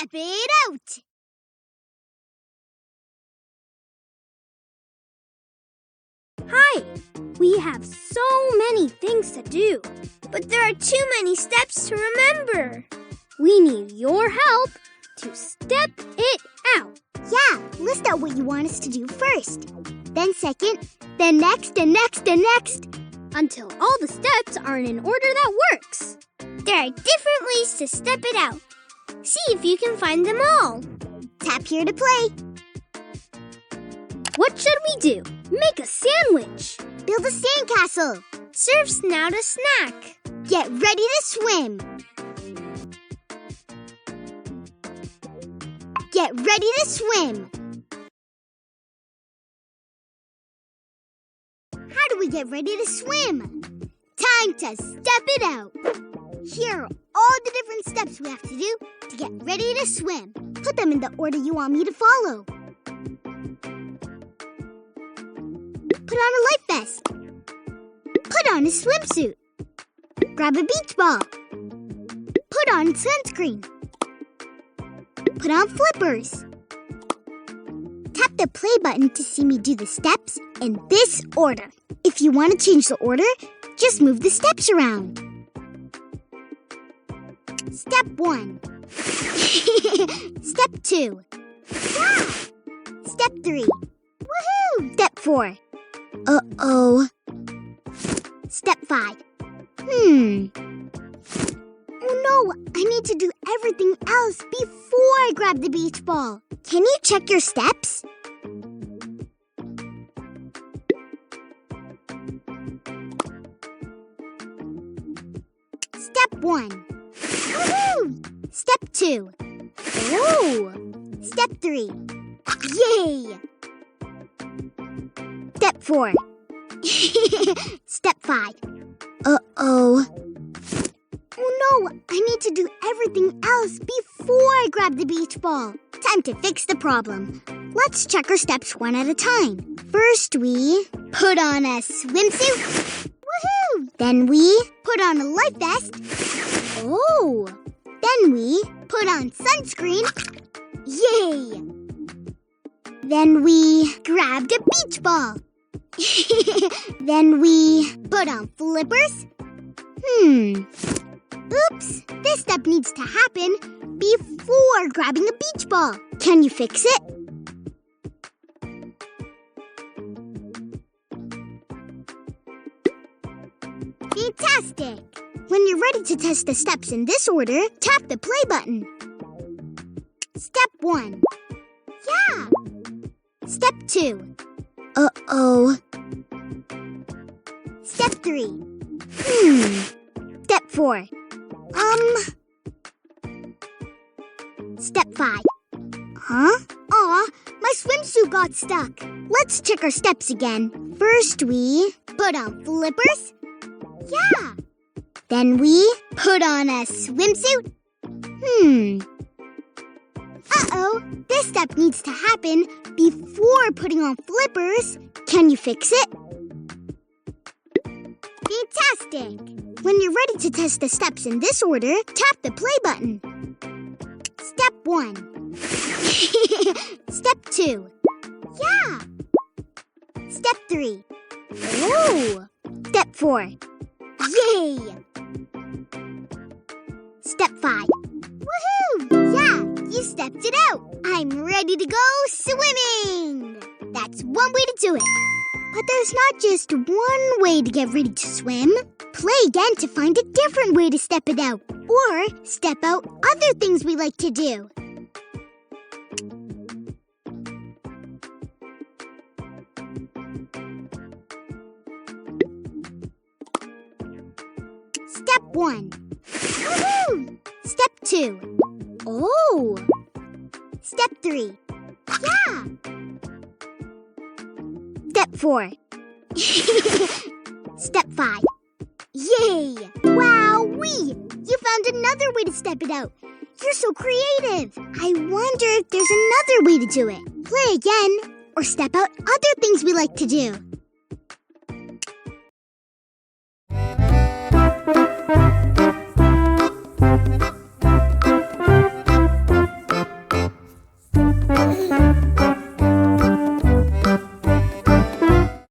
step it out. Hi, we have so many things to do, but there are too many steps to remember. We need your help to step it out. Yeah, list out what you want us to do first. Then second, then next, and next, and next. Until all the steps are in an order that works. There are different ways to step it out. See if you can find them all. Tap here to play. What should we do? Make a sandwich. Build a sandcastle. Serve Snout a snack. Get ready to swim. Get ready to swim. How do we get ready to swim? Time to step it out. Here are all the different steps we have to do to get ready to swim. Put them in the order you want me to follow. Put on a life vest. Put on a swimsuit. Grab a beach ball. Put on sunscreen. Put on flippers. Tap the play button to see me do the steps in this order. If you want to change the order, just move the steps around. Step 1. Step 2. Yeah! Step 3. Woohoo! Step 4. Uh-oh. Step 5. Oh no, I need to do everything else before I grab the beach ball. Can you check your steps? Step 1. Woohoo! Step 2. Oh! Step 3. Yay! Step 4. Step 5. Uh-oh. Oh no, I need to do everything else before I grab the beach ball. Time to fix the problem. Let's check our steps one at a time. First, we put on a swimsuit. Woohoo! Then we put on a life vest. Oh! Then we put on sunscreen. Yay! Then we grabbed a beach ball. Then we put on flippers. Oops, this step needs to happen before grabbing a beach ball. Can you fix it? Fantastic! When you're ready to test the steps in this order, tap the play button. Step 1. Yeah! Step 2. Uh-oh. Step 3. Step 4. Step 5. Huh? Aw, my swimsuit got stuck. Let's check our steps again. First, we put on flippers. Yeah. Then we put on a swimsuit. Uh-oh, this step needs to happen before putting on flippers. Can you fix it? Fantastic! When you're ready to test the steps in this order, tap the play button. Step 1. Step 2. Yeah! Step 3. Oh! Step 4. Yay! Step 5. Woohoo! Yeah, you stepped it out. I'm ready to go swimming. That's one way to do it. But there's not just one way to get ready to swim. Play again to find a different way to step it out. Or step out other things we like to do. Step 1. Woohoo! Step 2. Oh! Step 3. Yeah! Step 4. Step 5. Yay! Wowee! You found another way to step it out. You're so creative. I wonder if there's another way to do it. Play again, or step out other things we like to do.